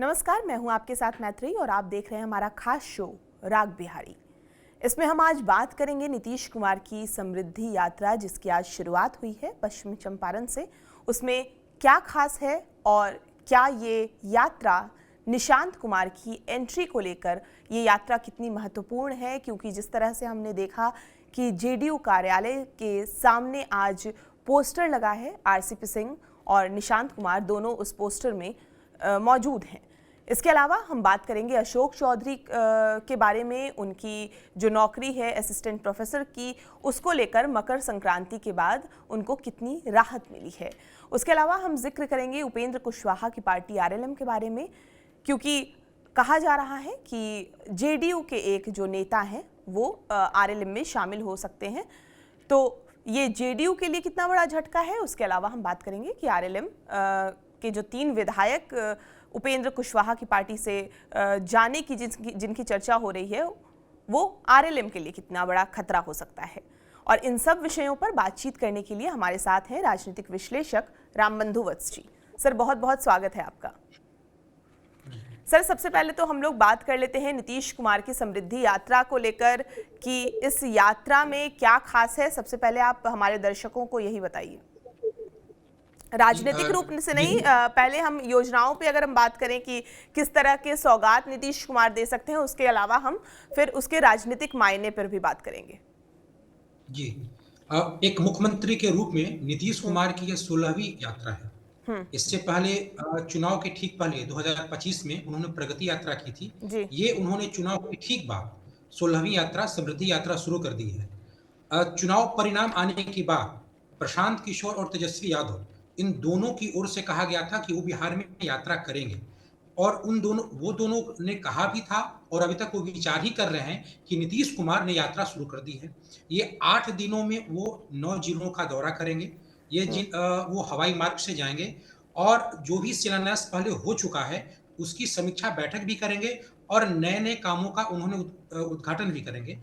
नमस्कार, मैं हूं आपके साथ मैत्री और आप देख रहे हैं हमारा खास शो राग बिहारी। इसमें हम आज बात करेंगे नीतीश कुमार की समृद्धि यात्रा जिसकी आज शुरुआत हुई है पश्चिमी चंपारण से। उसमें क्या खास है और क्या ये यात्रा निशांत कुमार की एंट्री को लेकर ये यात्रा कितनी महत्वपूर्ण है, क्योंकि जिस तरह से हमने देखा कि जेडीयू कार्यालय के सामने आज पोस्टर लगा है, आरसीपी सिंह और निशांत कुमार दोनों उस पोस्टर में मौजूद हैं। इसके अलावा हम बात करेंगे अशोक चौधरी के बारे में, उनकी जो नौकरी है असिस्टेंट प्रोफेसर की, उसको लेकर मकर संक्रांति के बाद उनको कितनी राहत मिली है। उसके अलावा हम जिक्र करेंगे उपेंद्र कुशवाहा की पार्टी आरएलएम के बारे में, क्योंकि कहा जा रहा है कि जेडीयू के एक जो नेता हैं वो आरएलएम में शामिल हो सकते हैं। तो ये जेडीयू के लिए कितना बड़ा झटका है। उसके अलावा हम बात करेंगे कि आरएलएम के जो 3 विधायक उपेंद्र कुशवाहा की पार्टी से जाने की जिनकी चर्चा हो रही है, वो आरएलएम के लिए कितना बड़ा खतरा हो सकता है। और इन सब विषयों पर बातचीत करने के लिए हमारे साथ हैं राजनीतिक विश्लेषक रामबंधु वत्स जी। सर, बहुत बहुत स्वागत है आपका। सर, सबसे पहले तो हम लोग बात कर लेते हैं नीतीश कुमार की समृद्धि यात्रा को लेकर कि इस यात्रा में क्या खास है। सबसे पहले आप हमारे दर्शकों को यही बताइए, राजनीतिक रूप से नहीं, पहले हम योजनाओं पे अगर हम बात करें कि किस तरह के सौगात नीतीश कुमार दे सकते हैं, उसके अलावा हम फिर उसके राजनीतिक मायने पर भी बात करेंगे। जी, एक मुख्यमंत्री के रूप में नीतीश कुमार की यह 16वीं यात्रा है। इससे पहले चुनाव के ठीक पहले 2025 में उन्होंने प्रगति यात्रा की थी। ये उन्होंने चुनाव के ठीक बाद 16वीं यात्रा समृद्धि यात्रा शुरू कर दी है। चुनाव परिणाम आने के बाद प्रशांत किशोर और तेजस्वी यादव, इन दोनों की ओर से कहा गया था कि वो बिहार में यात्रा करेंगे, और वो दोनों ने कहा भी था और अभी तक वो विचार ही कर रहे हैं कि नीतीश कुमार ने यात्रा शुरू कर दी है। ये 8 दिनों में वो 9 जिलों का दौरा करेंगे। वो हवाई मार्ग से जाएंगे और जो भी शिलान्यास पहले हो चुका है उसकी समीक्षा बैठक भी करेंगे और नए-नए कामों का उन्होंने उद्घाटन भी करेंगे।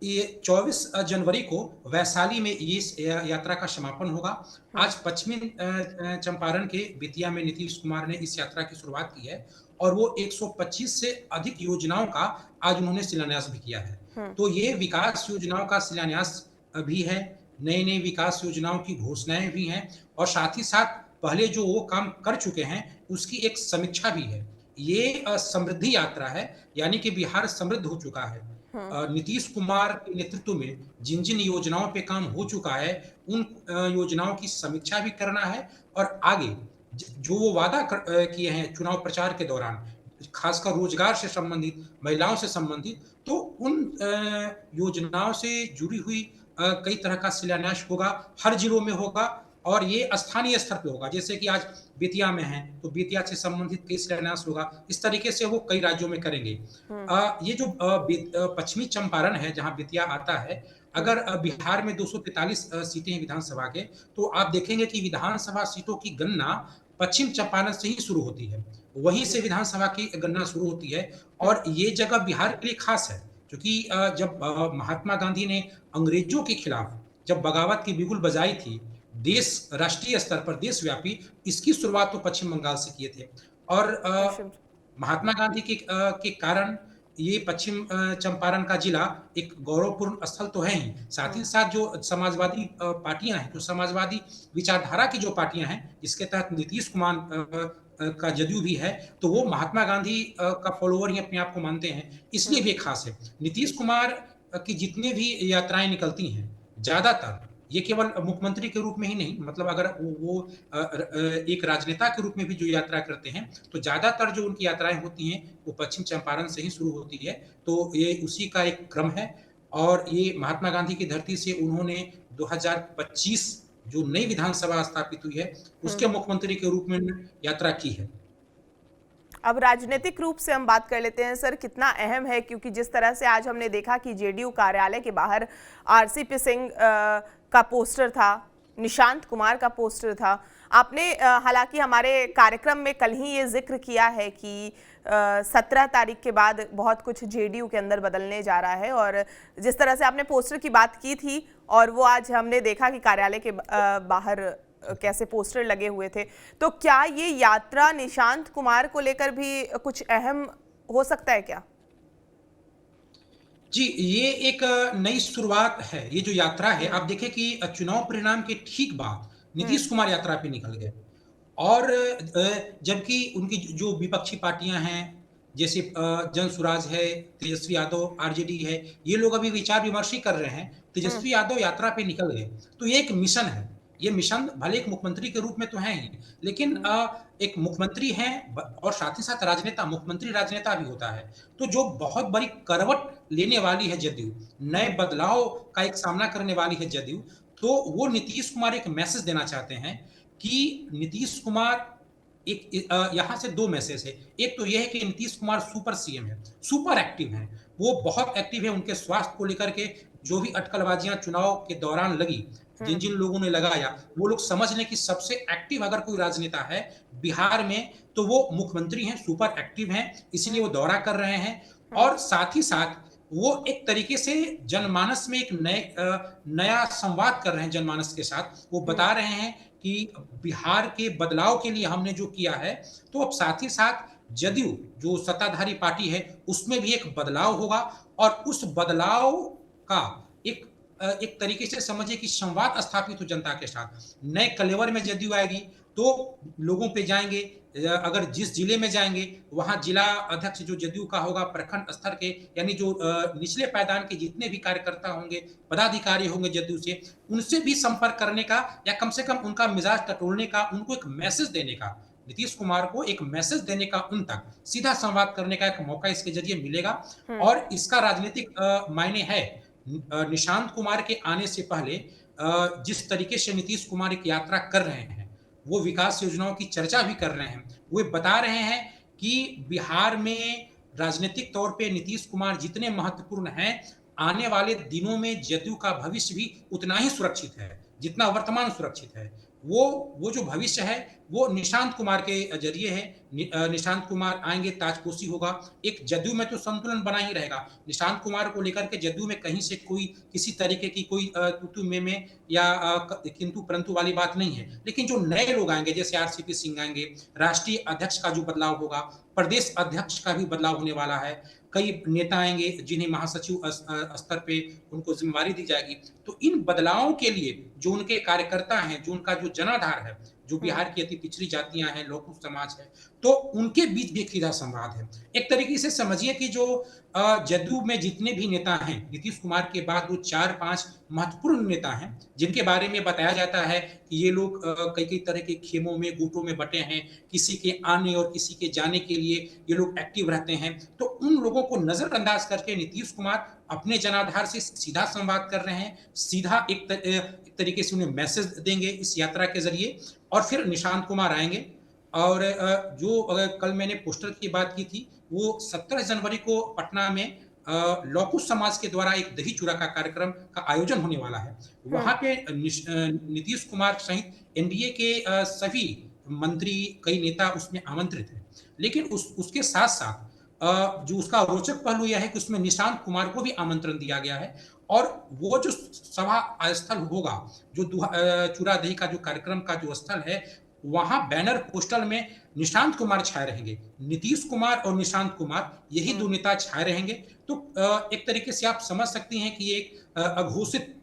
ये 24 जनवरी को वैशाली में ये यात्रा का समापन होगा। आज पश्चिमी चंपारण के बेतिया में नीतीश कुमार ने इस यात्रा की शुरुआत की है और वो 125 से अधिक योजनाओं का आज उन्होंने शिलान्यास भी किया है। तो ये विकास योजनाओं का शिलान्यास भी है, नई-नई विकास योजनाओं की घोषणाएं भी हैं और साथ ही साथ पहले जो वो काम कर चुके हैं उसकी एक समीक्षा भी है। ये समृद्धि यात्रा है, यानी कि बिहार समृद्ध हो चुका है। नीतीश कुमार के नेतृत्व में जिन-जिन योजनाओं पे काम हो चुका है उन योजनाओं की समीक्षा भी करना है और आगे जो वो वादा किए हैं चुनाव प्रचार के दौरान, खासकर रोजगार से संबंधित, महिलाओं से संबंधित, तो उन योजनाओं से जुड़ी हुई कई तरह का शिलान्यास होगा, हर जिलों में होगा और ये स्थानीय स्तर पे होगा। जैसे कि आज बेतिया में है तो बेतिया से संबंधित कई शिलान्यास होगा। इस तरीके से वो कई राज्यों में करेंगे। ये जो पश्चिमी चंपारण है जहाँ बेतिया आता है, अगर बिहार में 243 सीटें हैं विधानसभा के, तो आप देखेंगे कि विधानसभा सीटों की गणना पश्चिम चंपारण से ही शुरू होती है। वहीं से विधानसभा की गणना शुरू होती है और ये जगह बिहार के लिए खास है, क्योंकि जब महात्मा गांधी ने अंग्रेजों के खिलाफ जब बगावत की बिगुल बजाई थी, देश राष्ट्रीय स्तर पर देशव्यापी, इसकी शुरुआत तो पश्चिम बंगाल से किए थे और महात्मा गांधी के कारण ये पश्चिम चंपारण का जिला एक गौरवपूर्ण स्थल तो है ही, साथ ही साथ जो समाजवादी पार्टियां हैं, जो समाजवादी विचारधारा की जो पार्टियां हैं, जिसके तहत नीतीश कुमार का जदयू भी है, तो वो महात्मा गांधी का फॉलोअर ही अपने आप को मानते हैं, इसलिए भी खास है। नीतीश कुमार की जितनी भी यात्राएं निकलती हैं, ज्यादातर ये केवल मुख्यमंत्री के रूप में ही नहीं, मतलब अगर वो एक राजनेता के रूप में भी जो यात्रा करते हैं, तो ज्यादातर जो उनकी यात्राएं होती हैं वो पश्चिम चंपारण से ही शुरू होती है। तो ये उसी का एक क्रम है और ये महात्मा गांधी की धरती से उन्होंने 2025 जो नई विधानसभा स्थापित हुई है उसके मुख्यमंत्री के रूप में यात्रा की है। अब राजनीतिक रूप से हम बात कर लेते हैं सर, कितना अहम है, क्योंकि जिस तरह से आज हमने देखा कि जेडीयू कार्यालय के बाहर आरसीपी सिंह का पोस्टर था, निशांत कुमार का पोस्टर था। आपने हालांकि हमारे कार्यक्रम में कल ही ये जिक्र किया है कि 17 तारीख के बाद बहुत कुछ जेडीयू के अंदर बदलने जा रहा है, और जिस तरह से आपने पोस्टर की बात की थी और वो आज हमने देखा कि कार्यालय के बाहर कैसे पोस्टर लगे हुए थे। तो क्या ये यात्रा निशांत कुमार को लेकर भी कुछ अहम हो सकता है क्या? जी, ये एक नई शुरुआत है। ये जो यात्रा है, आप देखें कि चुनाव परिणाम के ठीक बाद नीतीश कुमार यात्रा पे निकल गए और जबकि उनकी जो विपक्षी पार्टियां हैं, जैसे जन स्वराज है, तेजस्वी यादव, आरजेडी है, ये लोग अभी विचार विमर्श ही कर रहे हैं। तेजस्वी यादव यात्रा पे निकल गए, तो ये एक मिशन है। ये मिशन भले एक मुख्यमंत्री के रूप में तो है ही, लेकिन एक मुख्यमंत्री हैं और साथ ही साथ राजनेता, मुख्यमंत्री राजनेता भी होता है। तो जो बहुत बड़ी करवट लेने वाली है जदयू, नए बदलाव का एक सामना करने वाली है जदयू, तो वो नीतीश कुमार एक मैसेज देना चाहते हैं कि नीतीश कुमार एक यहाँ से 2 मैसेज है। एक तो ये है कि नीतीश कुमार सुपर सीएम है, सुपर एक्टिव हैं। वो बहुत एक्टिव है, उनके स्वास्थ्य को लेकर के जो भी अटकलबाजियाँ चुनाव के दौरान लगी, जिन-जिन लोगों ने लगाया, वो लोग समझ लें कि सबसे एक्टिव अगर कोई राजनेता है बिहार में, तो वो मुख्यमंत्री हैं, सुपर एक्टिव हैं, इसलिए वो दौरा कर रहे हैं और साथ ही साथ वो एक तरीके से जनमानस में एक नया संवाद कर रहे हैं जनमानस के साथ। वो बता रहे हैं कि बिहार के बदलाव के लिए हमने जो किया है, तो अब साथ ही साथ जदयू जो सत्ताधारी पार्टी है, उसमें भी एक बदलाव होगा और उस बदलाव का एक तरीके से समझिए कि संवाद स्थापित हो जनता के साथ। नए कलेवर में जदयू आएगी, तो लोगों पे जाएँगे, अगर जिस जिले में जाएँगे, वहाँ जिला अध्यक्ष जो जदयू का होगा प्रखंड स्तर के, यानी जो निचले पायदान के जितने भी कार्यकर्ता होंगे, पदाधिकारी होंगे जदयू से, उनसे भी संपर्क करने का या कम से कम उनका मिजाज टटोलने का, उनको एक मैसेज देने का, नीतीश कुमार को एक मैसेज देने का, उन तक सीधा संवाद करने का एक मौका इसके ज़रिए मिलेगा और इसका राजनीतिक मायने है। निशांत कुमार के आने से पहले जिस तरीके से नीतीश कुमार एक यात्रा कर रहे हैं, वो विकास योजनाओं की चर्चा भी कर रहे हैं। वो बता रहे हैं कि बिहार में राजनीतिक तौर पे नीतीश कुमार जितने महत्वपूर्ण हैं, आने वाले दिनों में जदयू का भविष्य भी उतना ही सुरक्षित है, जितना वर्तमान सुरक्षित है। वो जो भविष्य है, वो निशांत कुमार के ज़रिए है। निशांत कुमार आएँगे, ताजपोशी होगा। एक जदयू में तो संतुलन बना ही रहेगा। निशांत कुमार को लेकर के जदयू में कहीं से कोई किसी तरीके की कोई तू-तू, मैं-मैं या किंतु-परंतु वाली बात नहीं है। लेकिन जो नए लोग आएँगे, जैसे आरसीपी सिंह आएँगे, राष्ट्रीय अध्यक्ष का जो बदलाव होगा, प्रदेश अध्यक्ष का भी बदलाव होने वाला है। कई नेता आएँगे जिन्हें महासचिव स्तर पे उनको ज़िम्मेवारी दी जाएगी। तो इन बदलावों के लिए जो उनके कार्यकर्ता हैं, जो उनका जो जनाधार है, जो बिहार की अति पिछड़ी जातियाँ हैं, लौकिक समाज है, तो उनके बीच भी एक सीधा संवाद है। एक तरीके से समझिए कि जो जदयू में जितने भी नेता हैं, नीतीश कुमार के बाद वो 4-5 महत्वपूर्ण नेता हैं, जिनके बारे में बताया जाता है कि ये लोग कई-कई तरह के खेमों में, गुटों में बँटे हैं, किसी के आने और किसी के जाने के लिए ये लोग एक्टिव रहते हैं। तो उन लोगों को नज़रअंदाज करके नीतीश कुमार अपने जनाधार से सीधा संवाद कर रहे हैं, सीधा एक तरीके से उन्हें मैसेज देंगे इस यात्रा के ज़रिए और फिर निशांत कुमार आएँगे और जो कल मैंने पोस्टर की बात की थी, वो 17 जनवरी को पटना में लौकुश समाज के द्वारा एक दही चूड़ा का कार्यक्रम का आयोजन होने वाला है। वहाँ पे नीतीश कुमार सहित एनडीए के सभी मंत्री, कई नेता उसमें आमंत्रित हैं। लेकिन उसके साथ-साथ जो उसका रोचक पहलू यह है कि उसमें निशांत कुमार को भी आमंत्रण दिया गया है और वो जो सभा स्थल होगा, जो चूड़ा-दही का जो कार्यक्रम का जो स्थल है, वहाँ बैनर पोस्टर में निशांत कुमार छाए रहेंगे। नीतीश कुमार और निशांत कुमार यही 2 नेता छाए रहेंगे। तो एक तरीके से आप समझ सकती हैं कि ये एक अघोषित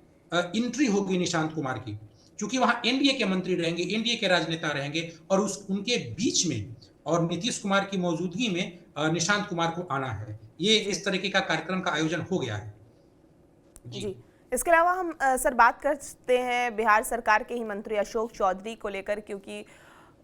एंट्री होगी निशांत कुमार की। क्योंकि वहाँ एनडीए के मंत्री रहेंगे, एनडीए के राजनेता रहेंगे और उनके बीच में और नीतीश कुमार की मौजूदगी में निशांत कुमार को आना है। ये इस तरीके का कार्यक्रम का आयोजन हो गया है। जी। इसके अलावा हम सर बात करते हैं बिहार सरकार के ही मंत्री अशोक चौधरी को लेकर, क्योंकि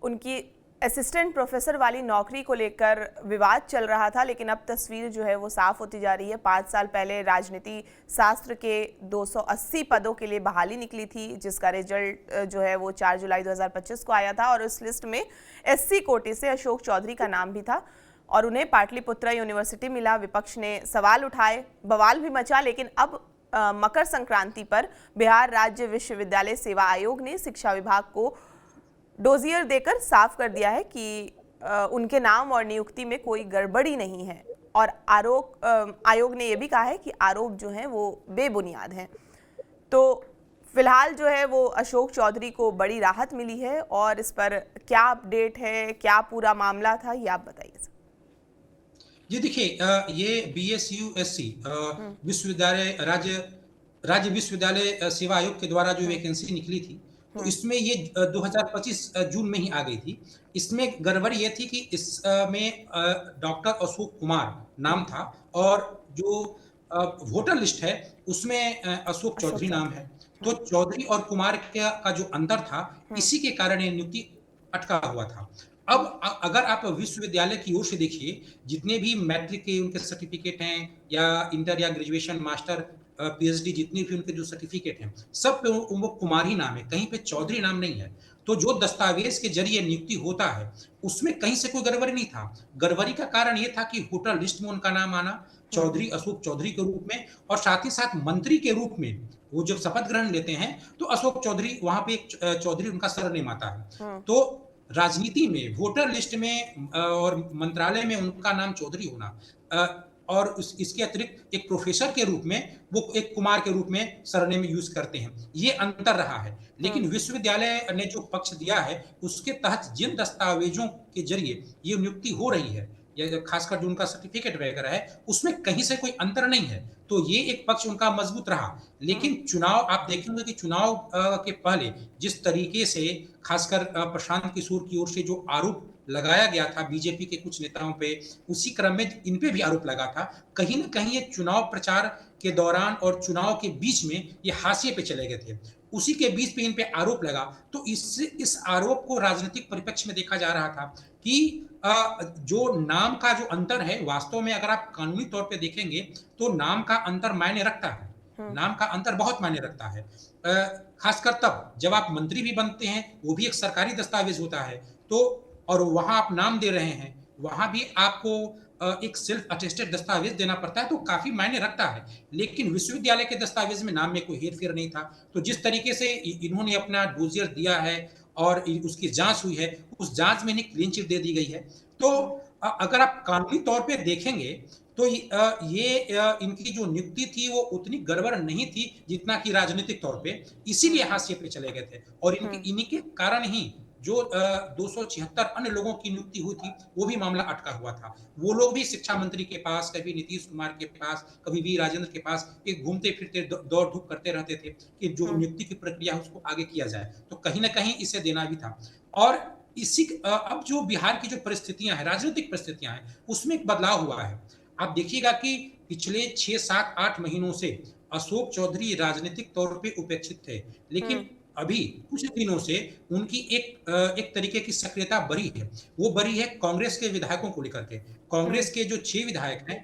उनकी असिस्टेंट प्रोफेसर वाली नौकरी को लेकर विवाद चल रहा था, लेकिन अब तस्वीर जो है वो साफ होती जा रही है। 5 साल पहले राजनीति शास्त्र के 280 पदों के लिए बहाली निकली थी, जिसका रिजल्ट जो है वो 4 जुलाई 2025 को आया था और इस लिस्ट में एससी कोटे से अशोक चौधरी का नाम भी था और उन्हें पाटलिपुत्रा यूनिवर्सिटी मिला। विपक्ष ने सवाल उठाए, बवाल भी मचा, लेकिन अब मकर संक्रांति पर बिहार राज्य विश्वविद्यालय सेवा आयोग ने शिक्षा विभाग को डोजियर देकर साफ कर दिया है कि उनके नाम और नियुक्ति में कोई गड़बड़ी नहीं है और आयोग ने यह भी कहा है कि आरोप जो हैं वो बेबुनियाद हैं। तो फिलहाल जो है वो अशोक चौधरी को बड़ी राहत मिली है, और इस पर क्या अपडेट है, क्या पूरा मामला था, ये आप बताइए। जी देखिए, ये बीएसयूएससी हम्म। विश्वविद्यालय राज्य विश्वविद्यालय सेवा आयोग के द्वारा जो हम्म। वैकेंसी निकली थी, तो हम्म। इसमें ये 2025 जून में ही आ गई थी। इसमें गड़बड़ ये थी कि इसमें डॉक्टर अशोक कुमार नाम हम्म। था, और जो वोटर लिस्ट है उसमें अशोक अशोक चौधरी नाम चौधरी। है। तो हम्म। चौधरी और कुमार का जो अंतर था, हम्म। इसी के कारण ये नियुक्ति अटका हुआ था। अब हम्म। अगर आप विश्वविद्यालय की ओर से देखिए, जितने भी मैट्रिक के उनके सर्टिफिकेट हैं, या इंटर या ग्रेजुएशन, मास्टर, पीएचडी, जितने भी उनके जो सर्टिफिकेट हैं, सब पे वो कुमार ही नाम है, कहीं पे चौधरी नाम नहीं है। तो जो दस्तावेज के जरिए नियुक्ति होता है, उसमें कहीं से कोई गड़बड़ी नहीं था। गड़बड़ी का कारण ये था कि वोटर लिस्ट में उनका नाम आना हम्म। चौधरी, अशोक चौधरी के रूप में, और साथ ही साथ मंत्री के रूप में वो जब शपथ ग्रहण लेते हैं, तो अशोक चौधरी वहां पे एक चौधरी उनका सरनेम आता है। हम्म। तो राजनीति में वोटर लिस्ट में और मंत्रालय में उनका नाम चौधरी होना, और इसके अतिरिक्त एक प्रोफेसर के रूप में वो एक कुमार के रूप में सरनेम यूज करते हैं, ये अंतर रहा है। हम्म। लेकिन विश्वविद्यालय ने जो पक्ष दिया है, उसके तहत जिन दस्तावेजों के जरिए ये नियुक्ति हो रही है, या खासकर जो उनका सर्टिफिकेट वगैरह है, उसमें कहीं से कोई अंतर नहीं है। तो ये एक पक्ष उनका मजबूत रहा। हम्म। लेकिन चुनाव आप देखेंगे कि चुनाव के पहले जिस तरीके से खासकर प्रशांत किशोर की ओर से जो आरोप लगाया गया था बीजेपी के कुछ नेताओं पे, उसी क्रम में इन पे भी आरोप लगा था। कहीं न कहीं ये चुनाव प्रचार के दौरान और चुनाव के बीच में ये हाशिए पे चले गए थे। उसी के बीच पे इन पे आरोप लगा, तो इस आरोप को राजनीतिक परिप्रेक्ष्य में देखा जा रहा था कि जो नाम का जो अंतर है, वास्तव में अगर आप कानूनी तौर पे देखेंगे, तो नाम का अंतर मायने रखता है। हम्म। नाम का अंतर बहुत मायने रखता है। खासकर तब जब आप मंत्री भी बनते हैं, वो भी एक सरकारी दस्तावेज होता है। तो और वहां आप नाम दे रहे हैं, वहां भी आपको एक सेल्फ अटेस्टेड दस्तावेज देना पड़ता है, तो काफी मायने रखता है। लेकिन विश्वविद्यालय के दस्तावेज में नाम में कोई हेरफेर नहीं था। तो जिस तरीके से इन्होंने अपना डोजियर दिया है और उसकी जांच हुई है, उस जांच में इन्हें क्लीन चिट दे दी गई है। तो हम्म। अगर आप कानूनी तौर पे देखेंगे, तो इनकी जो नियुक्ति थी वो उतनी गड़बड़ नहीं थी जितना कि राजनीतिक तौर पे, इसीलिए हम्म। हाशिए पे चले गए थे। और हम्म। इन्हीं के कारण ही जो 276 अन्य लोगों की नियुक्ति हुई थी, वो भी मामला अटका हुआ था। वो लोग भी शिक्षा मंत्री के पास, कभी नीतीश कुमार के पास, कभी वी राजेंद्र के पास एक घूमते फिरते दौड़ धूप करते रहते थे कि जो हम्म। नियुक्ति की प्रक्रिया है उसको आगे किया जाए। तो कहीं ना कहीं इसे देना भी था। और अब जो बिहार की जो परिस्थितियां हैं, राजनीतिक परिस्थितियां हैं, उसमें एक बदलाव हुआ है। आप देखिएगा कि पिछले 6, 7, 8 महीनों से अशोक चौधरी राजनीतिक तौर पे उपेक्षित थे, हम्म। लेकिन अभी कुछ दिनों से उनकी एक तरीके की सक्रियता बढ़ी है। वो बढ़ी है कांग्रेस के विधायकों को लेकर के। हम्म। कांग्रेस के जो 6 विधायक हैं,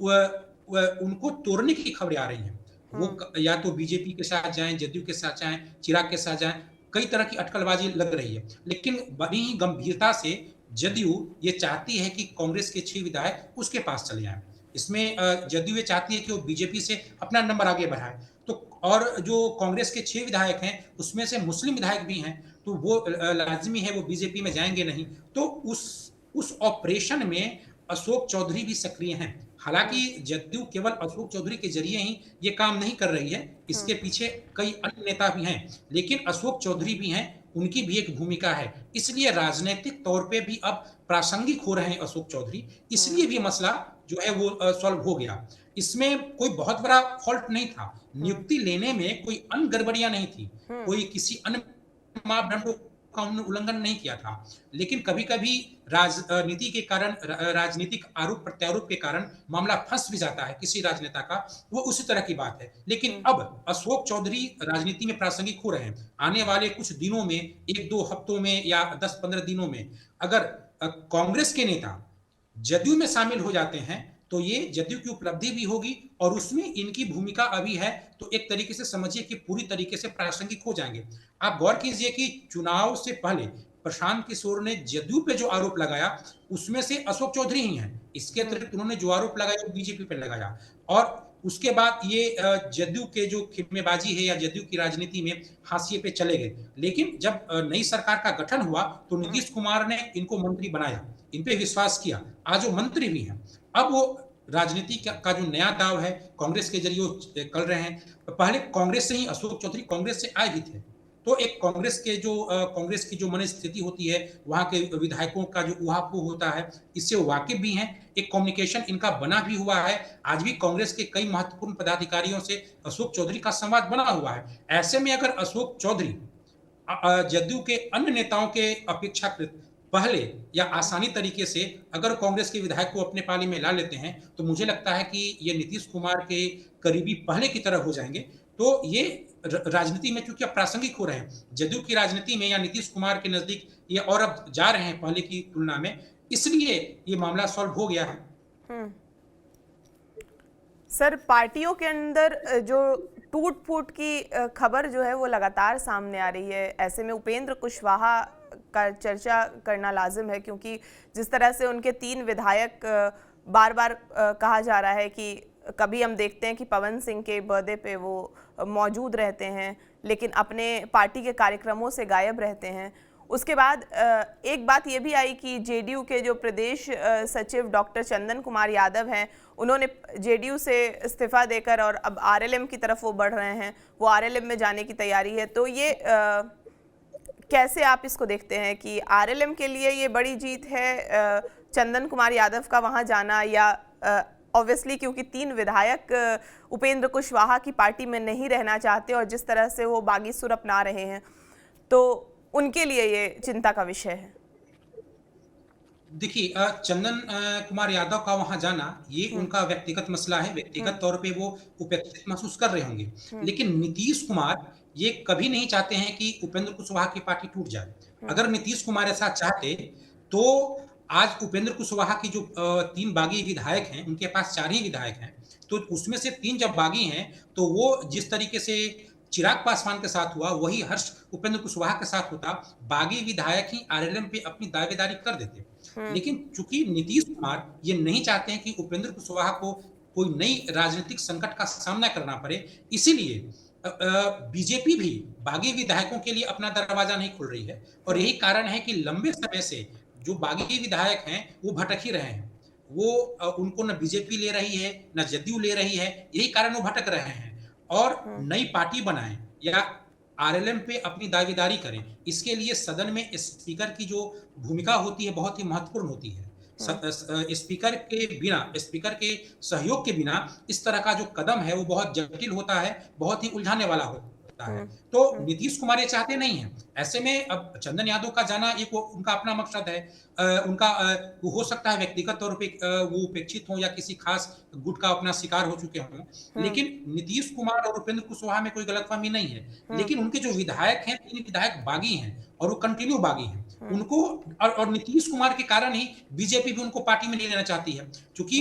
वह उनको तोड़ने की खबरें आ रही हैं। वो हम्म। या तो बीजेपी के साथ जाएं, जदयू के साथ जाएं, चिराग के साथ जाएं, कई तरह की अटकलबाजी लग रही है। लेकिन बड़ी ही गंभीरता से जदयू ये चाहती है कि कांग्रेस के 6 विधायक उसके पास चले जाएं। इसमें जदयू ये चाहती है कि वो बीजेपी से अपना नंबर आगे बढ़ाए। तो और जो कांग्रेस के 6 विधायक हैं, उसमें से मुस्लिम विधायक भी हैं, तो वो लाजिमी है वो बीजेपी में जाएंगे नहीं। तो उस ऑपरेशन में अशोक चौधरी भी सक्रिय हैं। हालांकि हम्म। जदयू केवल अशोक चौधरी के जरिए ही ये काम नहीं कर रही है, इसके पीछे कई अन्य नेता भी हैं, लेकिन अशोक चौधरी भी हैं, उनकी भी एक भूमिका है। इसलिए राजनीतिक तौर पे भी अब प्रासंगिक हो रहे हैं अशोक चौधरी, हम्म। इसलिए भी मसला जो है वो सॉल्व हो गया। इसमें कोई बहुत बड़ा फॉल्ट नहीं था। हम्म। नियुक्ति लेने में कोई अन्य गड़बड़ियां नहीं थी, हम्म। कोई किसी अन्य मापदंडों का उन्होंने उल्लंघन नहीं किया था। लेकिन कभी-कभी राजनीति के कारण, राजनीतिक आरोप प्रत्यारोप के कारण मामला फंस भी जाता है किसी राजनेता का, वो उसी तरह की बात है। लेकिन हम्म। अब अशोक चौधरी राजनीति में प्रासंगिक हो रहे हैं। आने वाले कुछ दिनों में, 1-2 हफ्तों में या 10-15 दिनों में, अगर कांग्रेस के नेता जदयू में शामिल हो जाते हैं, तो ये जदयू की उपलब्धि भी होगी और उसमें इनकी भूमिका अभी है, तो एक तरीके से समझिए कि पूरी तरीके से प्रासंगिक हो जाएंगे। आप गौर कीजिए कि चुनाव से पहले प्रशांत किशोर ने जदयू पे जो आरोप लगाया, उसमें से अशोक चौधरी ही हैं। इसके अतिरिक्त उन्होंने जो आरोप लगाया वो बीजेपी पे लगाया, और उसके बाद ये जदयू के जो खेमेबाजी है या जदयू की राजनीति में हाशिए पे चले गए। लेकिन जब नई सरकार का गठन हुआ, तो नीतीश कुमार ने इनको मंत्री बनाया, इन पे विश्वास किया, आज वो मंत्री भी हैं। अब वो राजनीति का जो नया दाव है कांग्रेस के जरिए वो कर रहे हैं। पहले कांग्रेस से ही अशोक चौधरी कांग्रेस से आए भी थे, तो एक कांग्रेस की जो मन स्थिति होती है, वहां के विधायकों का जो उहापोह होता है, इससे वो वाकिफ भी हैं। एक कम्युनिकेशन इनका बना भी हुआ है। आज भी कांग्रेस के कई महत्वपूर्ण पदाधिकारियों से अशोक चौधरी का संवाद बना हुआ है। ऐसे में अगर अशोक चौधरी जदयू के अन्य नेताओं के अपेक्षाकृत पहले या आसानी तरीके से अगर कांग्रेस के विधायक को अपने पाले में ला लेते हैं, तो मुझे लगता है कि ये नीतीश कुमार के करीबी पहले की तरह हो जाएंगे। तो ये राजनीति में चूंकि अब प्रासंगिक हो रहे हैं, जदयू की राजनीति में या नीतीश कुमार के नजदीक ये और अब जा रहे हैं पहले की तुलना में, इसलिए ये मामला सॉल्व हो गया है। सर, पार्टियों के अंदर जो टूट फूट की खबर जो है वो लगातार सामने आ रही है। ऐसे में उपेंद्र कुशवाहा का चर्चा करना लाजिम है, क्योंकि जिस तरह से उनके 3 विधायक बार बार कहा जा रहा है कि कभी हम देखते हैं कि पवन सिंह के बर्थडे पे वो मौजूद रहते हैं, लेकिन अपने पार्टी के कार्यक्रमों से गायब रहते हैं। उसके बाद एक बात ये भी आई कि जेडीयू के जो प्रदेश सचिव डॉक्टर चंदन कुमार यादव हैं, उन्होंने जेडीयू से इस्तीफा देकर और अब आरएलएम की तरफ वो बढ़ रहे हैं, वो आरएलएम में जाने की तैयारी है। तो ये कैसे आप इसको देखते हैं कि आरएलएम के लिए ये बड़ी जीत है चंदन कुमार यादव का वहाँ जाना, या ऑब्वियसली क्योंकि 3 विधायक उपेंद्र कुशवाहा की पार्टी में नहीं रहना चाहते और जिस तरह से वो बागी सुर अपना रहे हैं, तो उनके लिए ये चिंता का विषय है? देखिए, चंदन कुमार यादव का वहां जाना ये उनका व्यक्तिगत मसला है। व्यक्तिगत तौर पे वो उपेक्षित महसूस कर रहे होंगे, लेकिन नीतीश कुमार ये कभी नहीं चाहते हैं कि उपेंद्र कुशवाहा की पार्टी टूट जाए। अगर नीतीश कुमार ऐसा चाहते तो आज उपेंद्र कुशवाहा की जो 3 बागी विधायक हैं, उनके पास 4 ही विधायक हैं, तो उसमें से 3 जब बागी हैं, तो वो जिस तरीके से चिराग पासवान के साथ हुआ, वही हर्ष उपेंद्र कुशवाहा के साथ होता। बागी विधायक ही आरएलएम पे अपनी दावेदारी कर देते। लेकिन चूंकि नीतीश कुमार ये नहीं चाहते हैं कि उपेंद्र कुशवाहा को कोई नई राजनीतिक संकट का सामना करना पड़े, इसीलिए बीजेपी भी बागी विधायकों के लिए अपना दरवाजा नहीं खोल रही है। और यही कारण है कि लंबे समय से जो बागी विधायक हैं वो भटक ही रहे हैं। वो उनको न बीजेपी ले रही है, न जदयू ले रही है, यही कारण वो भटक रहे हैं। और नई पार्टी बनाएं या आरएलएम पे अपनी दावेदारी करें, इसके लिए सदन में स्पीकर की जो भूमिका होती है बहुत ही महत्वपूर्ण होती है। स्पीकर के सहयोग के बिना इस तरह का जो कदम है वो बहुत जटिल होता है, बहुत ही उलझाने वाला होता है। तो नीतीश कुमार ये चाहते नहीं है। ऐसे में अब चंदन यादव का जाना एक उनका अपना मकसद है। उनका वो हो सकता है व्यक्तिगत तौर पे वो उपेक्षित हो या किसी खास गुट का अपना शिकार हो चुके हों, लेकिन नीतीश कुमार और उपेंद्र कुशवाहा में कोई गलतफहमी नहीं है। लेकिन उनके जो विधायक हैं, 3 विधायक बागी हैं और वो कंटिन्यू बागी हैं। उनको और नीतीश कुमार के कारण ही बीजेपी भी उनको पार्टी में नहीं लेना चाहती है, क्योंकि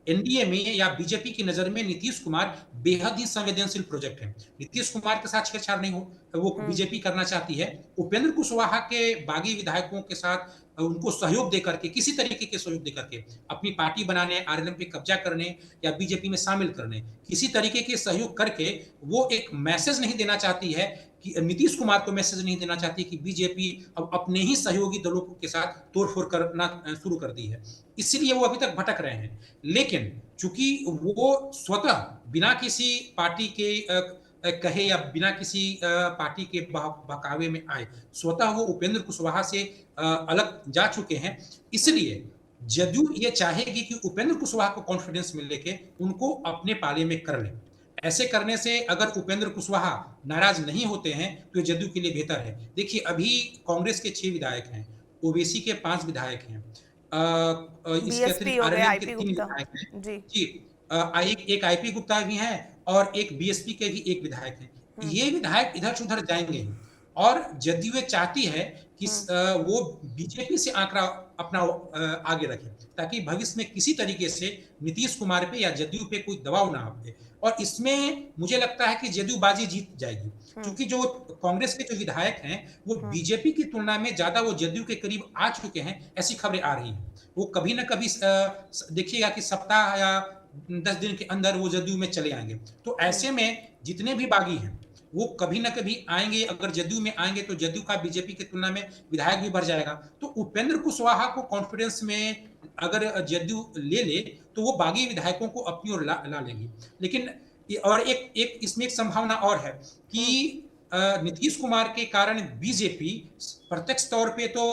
एनडीए में या बीजेपी की नजर में नीतीश कुमार बेहद ही संवेदनशील प्रोजेक्ट है। नीतीश कुमार के साथ छेड़छाड़ नहीं हो, वो बीजेपी करना चाहती है। उपेंद्र कुशवाहा के बागी विधायकों के साथ उनको सहयोग देकर के, किसी तरीके के सहयोग देकर के अपनी पार्टी बनाने, आरएलएम पे कब्जा करने या बीजेपी में शामिल करने, किसी तरीके के सहयोग करके वो एक मैसेज नहीं देना चाहती है कि नीतीश कुमार को मैसेज नहीं देना चाहती कि बीजेपी अब अपने ही सहयोगी दलों के साथ तोड़फोड़ करना शुरू कर दी है। इसलिए वो अभी तक भटक रहे हैं। लेकिन चूंकि वो स्वतः बिना किसी पार्टी के कहे या बिना किसी पार्टी के बहकावे में आए, स्वतः वो उपेंद्र कुशवाहा से अलग जा चुके हैं। इसलिए जदयू ये चाहेगी कि उपेंद्र कुशवाहा को कॉन्फिडेंस में लेके उनको अपने पाले में कर ले। ऐसे करने से अगर उपेंद्र कुशवाहा नाराज नहीं होते हैं तो जदयू के लिए बेहतर है। देखिए, अभी कांग्रेस के 6 विधायक हैं, ओबीसी के 5 विधायक हैं, इसके अतिरिक्त आरएलएम के 3 विधायक हैं जी, एक आईपी गुप्ता भी हैं और एक बीएसपी के भी 1 विधायक हैं। ये विधायक इधर से उधर जाएंगे और जदयू ये चाहती है कि वो बीजेपी से आंकड़ा अपना आगे रखे, ताकि भविष्य में किसी तरीके से नीतीश कुमार पे या जदयू पे कोई दबाव ना आए। और इसमें मुझे लगता है कि जदयू बाजी जीत जाएगी, क्योंकि जो कांग्रेस के जो विधायक हैं वो बीजेपी की तुलना में ज्यादा वो जदयू के करीब आ चुके हैं, ऐसी खबरें आ रही हैं। वो कभी ना कभी देखिएगा कि सप्ताह या 10 दिन के अंदर वो जदयू में चले आएंगे। तो ऐसे में जितने भी बागी हैं वो कभी ना कभी आएंगे। अगर जदयू में आएंगे तो जदयू का बीजेपी की तुलना में विधायक भी बढ़ जाएगा। तो उपेंद्र कुशवाहा को कॉन्फिडेंस में अगर जदयू ले ले तो वो बागी विधायकों को अपनी ओर ला लेंगी। लेकिन और एक इसमें एक संभावना और है कि नीतीश कुमार के कारण बीजेपी प्रत्यक्ष तौर पे तो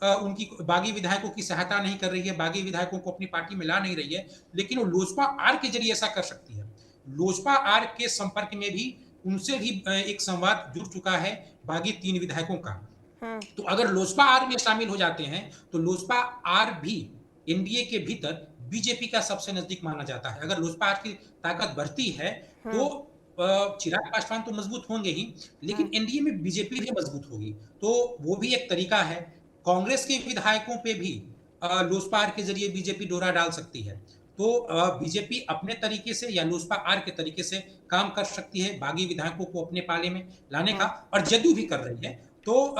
उनकी बागी विधायकों की सहायता नहीं कर रही है, बागी विधायकों को अपनी पार्टी में ला नहीं रही है, लेकिन वो लोजपा आर के जरिए ऐसा कर सकती है। लोजपा आर के संपर्क में भी उनसे भी एक संवाद जुड़ चुका है बागी 3 विधायकों का। तो अगर लोजपा आर में शामिल हो जाते हैं तो लोजपा आर भी एनडीए के भीतर बीजेपी का सबसे नजदीक माना जाता है। अगर लोजपा आर की ताकत बढ़ती है तो चिराग पासवान तो मजबूत होंगे ही, लेकिन एनडीए में बीजेपी भी मजबूत होगी। तो वो भी एक तरीका है। कांग्रेस के विधायकों पे भी लोजपा आर के जरिए बीजेपी डोरा डाल सकती है। तो बीजेपी अपने तरीके से या लोजपा आर के तरीके से काम कर सकती है बागी विधायकों को अपने पाले में लाने का, और जदयू भी कर रही है। तो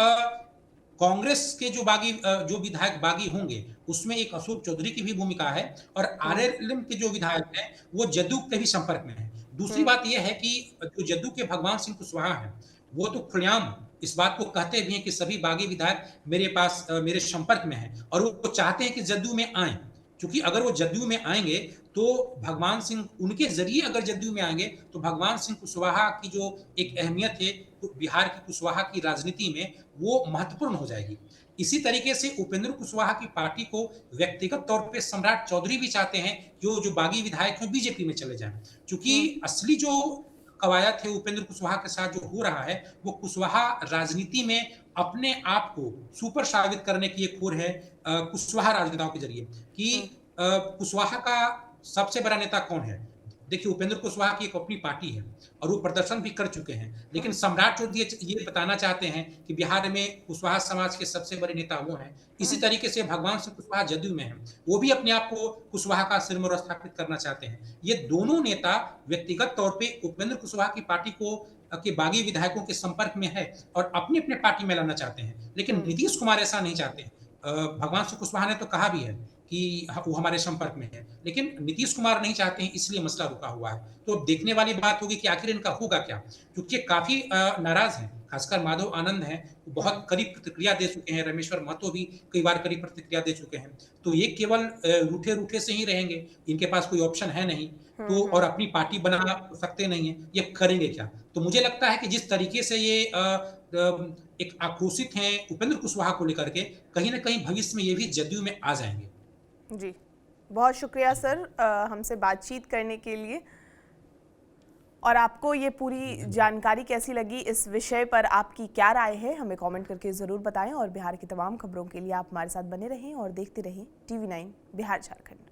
कांग्रेस के जो विधायक बागी होंगे उसमें एक अशोक चौधरी की भी भूमिका है, और आरएलएम के जो विधायक हैं वो जदयू के भी संपर्क में है। दूसरी बात यह है कि जो जदयू के भगवान सिंह कुशवाहा हैं वो तो खुलेआम इस बात को कहते भी हैं कि सभी बागी विधायक मेरे पास मेरे संपर्क में हैं, और वो चाहते हैं कि जदयू में आए, क्योंकि अगर वो जदयू में आएंगे तो भगवान सिंह उनके जरिए अगर जदयू में आएंगे तो भगवान सिंह कुशवाहा की जो एक अहमियत है तो बिहार की कुशवाहा की राजनीति में वो महत्वपूर्ण हो जाएगी। इसी तरीके से उपेंद्र कुशवाहा की पार्टी को व्यक्तिगत तौर पे सम्राट चौधरी भी चाहते हैं जो बागी विधायक हैं बीजेपी में चले जाएं, क्योंकि असली जो कवायद है उपेंद्र कुशवाहा के साथ जो हो रहा है वो कुशवाहा राजनीति में अपने आप को सुपर साबित करने की एक खोर है कुशवाहा राजनेताओं के जरिए कि कुशवाहा का सबसे बड़ा नेता कौन है। देखिए उपेंद्र कुशवाहा की एक अपनी पार्टी है और वो प्रदर्शन भी कर चुके हैं, लेकिन सम्राट चौधरी ये बताना चाहते हैं कि बिहार में कुशवाहा समाज के सबसे बड़े नेता वो हैं। इसी तरीके से भगवान सिंह कुशवाहा जदयू में हैं, वो भी अपने आप को कुशवाहा का सिरमौर स्थापित करना चाहते हैं। ये दोनों नेता व्यक्तिगत तौर पे उपेंद्र कुशवाहा की पार्टी को के बागी विधायकों के संपर्क में है और अपनी अपने पार्टी में लाना चाहते हैं, लेकिन नीतीश कुमार ऐसा नहीं चाहते। भगवान सिंह कुशवाहा ने तो कहा भी है कि वो हमारे संपर्क में है, लेकिन नीतीश कुमार नहीं चाहते हैं, इसलिए मसला रुका हुआ है। तो अब देखने वाली बात होगी कि आखिर इनका होगा क्या, क्योंकि काफी नाराज हैं, खासकर माधव आनंद हैं, बहुत करीब प्रतिक्रिया दे चुके हैं, रामेश्वर महतो भी कई बार करीब प्रतिक्रिया दे चुके हैं। तो ये केवल रूठे रूठे से ही रहेंगे, इनके पास कोई ऑप्शन है नहीं, तो और अपनी पार्टी बना सकते नहीं है, ये करेंगे क्या। तो मुझे लगता है कि जिस तरीके से ये एक आक्रोशित हैं उपेंद्र कुशवाहा को लेकर के, कहीं ना कहीं भविष्य में ये भी जदयू में आ जाएंगे। जी, बहुत शुक्रिया सर हमसे बातचीत करने के लिए। और आपको ये पूरी जानकारी कैसी लगी, इस विषय पर आपकी क्या राय है, हमें कमेंट करके ज़रूर बताएं। और बिहार की तमाम खबरों के लिए आप हमारे साथ बने रहें और देखते रहें TV9 बिहार झारखंड।